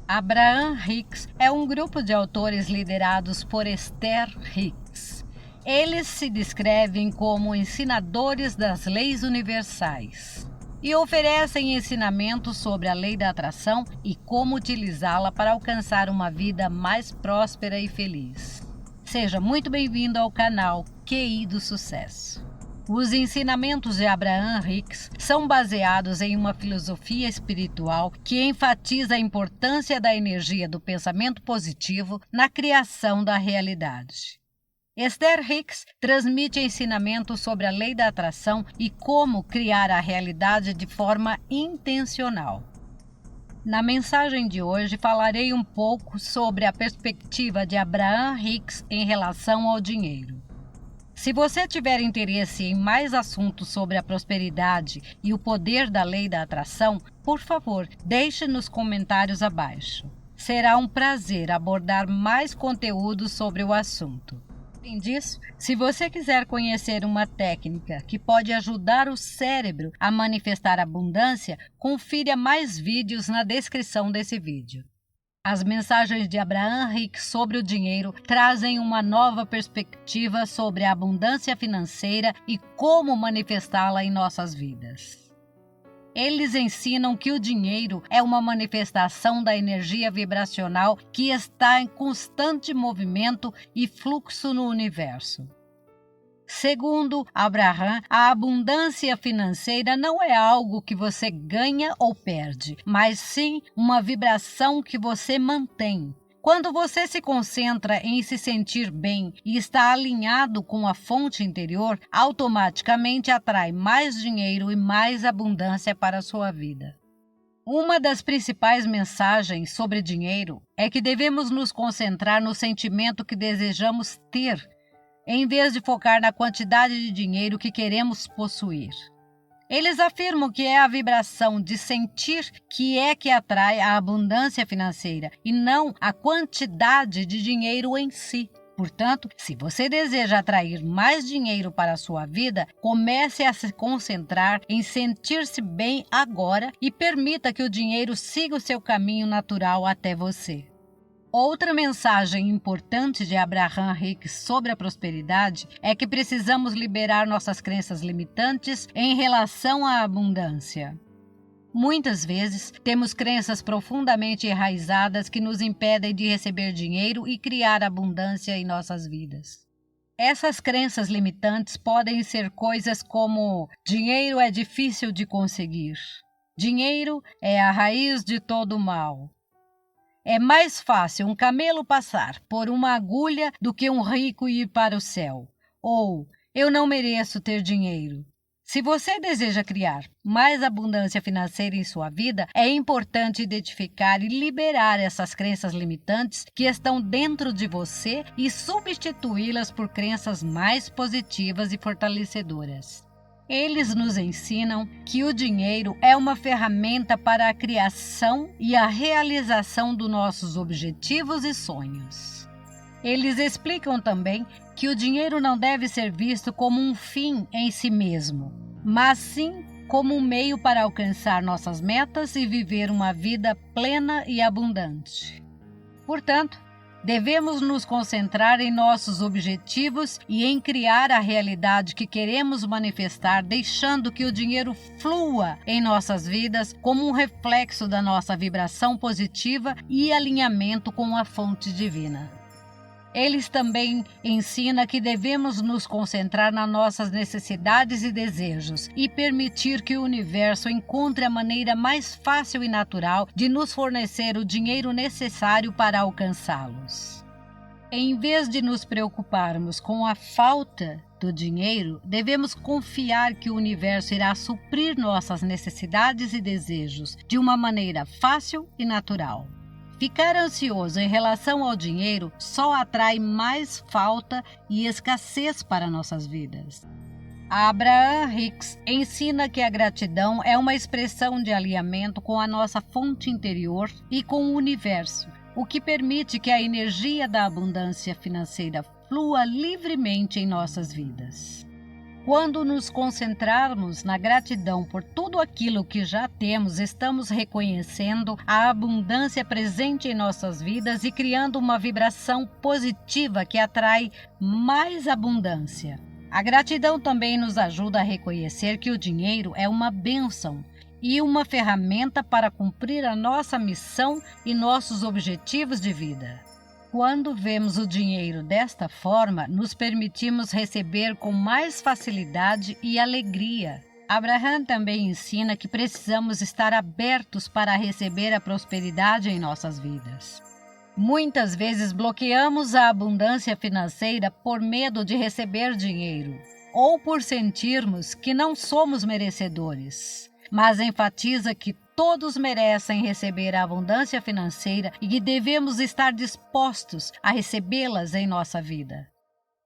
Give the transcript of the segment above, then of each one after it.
Abraham Hicks é um grupo de autores liderados por Esther Hicks. Eles se descrevem como ensinadores das leis universais e oferecem ensinamentos sobre a lei da atração e como utilizá-la para alcançar uma vida mais próspera e feliz. Seja muito bem-vindo ao canal QI do Sucesso. Os ensinamentos de Abraham Hicks são baseados em uma filosofia espiritual que enfatiza a importância da energia do pensamento positivo na criação da realidade. Esther Hicks transmite ensinamentos sobre a lei da atração e como criar a realidade de forma intencional. Na mensagem de hoje falarei um pouco sobre a perspectiva de Abraham Hicks em relação ao dinheiro. Se você tiver interesse em mais assuntos sobre a prosperidade e o poder da lei da atração, por favor, deixe nos comentários abaixo. Será um prazer abordar mais conteúdo sobre o assunto. Além disso, se você quiser conhecer uma técnica que pode ajudar o cérebro a manifestar abundância, confira mais vídeos na descrição desse vídeo. As mensagens de Abraham Hicks sobre o dinheiro trazem uma nova perspectiva sobre a abundância financeira e como manifestá-la em nossas vidas. Eles ensinam que o dinheiro é uma manifestação da energia vibracional que está em constante movimento e fluxo no universo. Segundo Abraham, a abundância financeira não é algo que você ganha ou perde, mas sim uma vibração que você mantém. Quando você se concentra em se sentir bem e está alinhado com a fonte interior, automaticamente atrai mais dinheiro e mais abundância para a sua vida. Uma das principais mensagens sobre dinheiro é que devemos nos concentrar no sentimento que desejamos ter, em vez de focar na quantidade de dinheiro que queremos possuir. Eles afirmam que é a vibração de sentir que atrai a abundância financeira e não a quantidade de dinheiro em si. Portanto, se você deseja atrair mais dinheiro para a sua vida, comece a se concentrar em sentir-se bem agora e permita que o dinheiro siga o seu caminho natural até você. Outra mensagem importante de Abraham Hicks sobre a prosperidade é que precisamos liberar nossas crenças limitantes em relação à abundância. Muitas vezes, temos crenças profundamente enraizadas que nos impedem de receber dinheiro e criar abundância em nossas vidas. Essas crenças limitantes podem ser coisas como: dinheiro é difícil de conseguir, dinheiro é a raiz de todo o mal. É mais fácil um camelo passar por uma agulha do que um rico ir para o céu. Ou, eu não mereço ter dinheiro. Se você deseja criar mais abundância financeira em sua vida, é importante identificar e liberar essas crenças limitantes que estão dentro de você e substituí-las por crenças mais positivas e fortalecedoras. Eles nos ensinam que o dinheiro é uma ferramenta para a criação e a realização dos nossos objetivos e sonhos. Eles explicam também que o dinheiro não deve ser visto como um fim em si mesmo, mas sim como um meio para alcançar nossas metas e viver uma vida plena e abundante. Portanto, devemos nos concentrar em nossos objetivos e em criar a realidade que queremos manifestar, deixando que o dinheiro flua em nossas vidas como um reflexo da nossa vibração positiva e alinhamento com a fonte divina. Eles também ensinam que devemos nos concentrar nas nossas necessidades e desejos e permitir que o universo encontre a maneira mais fácil e natural de nos fornecer o dinheiro necessário para alcançá-los. Em vez de nos preocuparmos com a falta do dinheiro, devemos confiar que o universo irá suprir nossas necessidades e desejos de uma maneira fácil e natural. Ficar ansioso em relação ao dinheiro só atrai mais falta e escassez para nossas vidas. Abraham Hicks ensina que a gratidão é uma expressão de alinhamento com a nossa fonte interior e com o universo, o que permite que a energia da abundância financeira flua livremente em nossas vidas. Quando nos concentrarmos na gratidão por tudo aquilo que já temos, estamos reconhecendo a abundância presente em nossas vidas e criando uma vibração positiva que atrai mais abundância. A gratidão também nos ajuda a reconhecer que o dinheiro é uma bênção e uma ferramenta para cumprir a nossa missão e nossos objetivos de vida. Quando vemos o dinheiro desta forma, nos permitimos receber com mais facilidade e alegria. Abraham também ensina que precisamos estar abertos para receber a prosperidade em nossas vidas. Muitas vezes bloqueamos a abundância financeira por medo de receber dinheiro ou por sentirmos que não somos merecedores, mas enfatiza que todos merecem receber a abundância financeira e que devemos estar dispostos a recebê-las em nossa vida.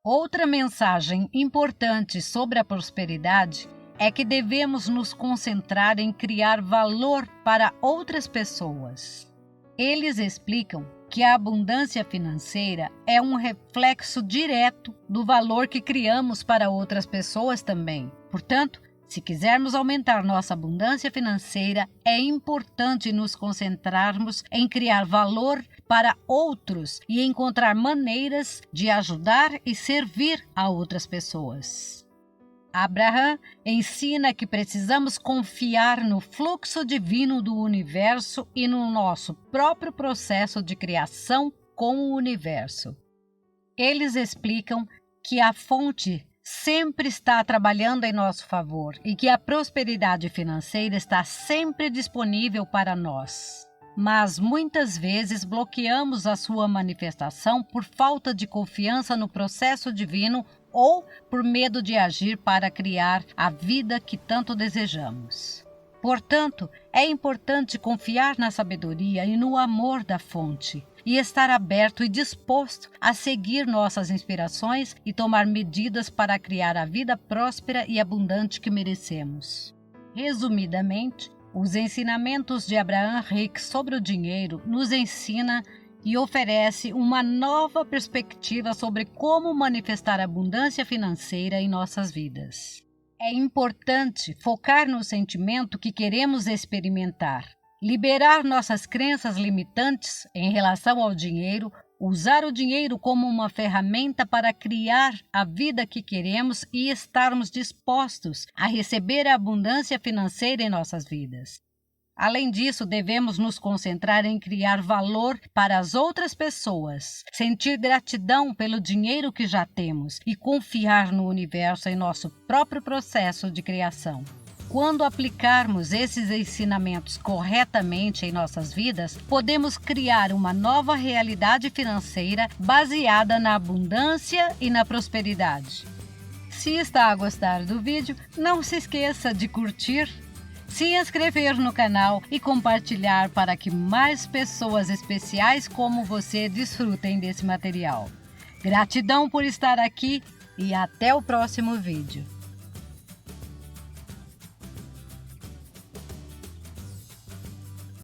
Outra mensagem importante sobre a prosperidade é que devemos nos concentrar em criar valor para outras pessoas. Eles explicam que a abundância financeira é um reflexo direto do valor que criamos para outras pessoas também. Portanto, se quisermos aumentar nossa abundância financeira, é importante nos concentrarmos em criar valor para outros e encontrar maneiras de ajudar e servir a outras pessoas. Abraham ensina que precisamos confiar no fluxo divino do universo e no nosso próprio processo de criação com o universo. Eles explicam que a fonte sempre está trabalhando em nosso favor e que a prosperidade financeira está sempre disponível para nós. Mas muitas vezes bloqueamos a sua manifestação por falta de confiança no processo divino ou por medo de agir para criar a vida que tanto desejamos. Portanto, é importante confiar na sabedoria e no amor da fonte e estar aberto e disposto a seguir nossas inspirações e tomar medidas para criar a vida próspera e abundante que merecemos. Resumidamente, os ensinamentos de Abraham Hicks sobre o dinheiro nos ensina e oferece uma nova perspectiva sobre como manifestar abundância financeira em nossas vidas. É importante focar no sentimento que queremos experimentar, liberar nossas crenças limitantes em relação ao dinheiro, usar o dinheiro como uma ferramenta para criar a vida que queremos e estarmos dispostos a receber a abundância financeira em nossas vidas. Além disso, devemos nos concentrar em criar valor para as outras pessoas, sentir gratidão pelo dinheiro que já temos e confiar no universo em nosso próprio processo de criação. Quando aplicarmos esses ensinamentos corretamente em nossas vidas, podemos criar uma nova realidade financeira baseada na abundância e na prosperidade. Se está a gostar do vídeo, não se esqueça de curtir, se inscrever no canal e compartilhar para que mais pessoas especiais como você desfrutem desse material. Gratidão por estar aqui e até o próximo vídeo.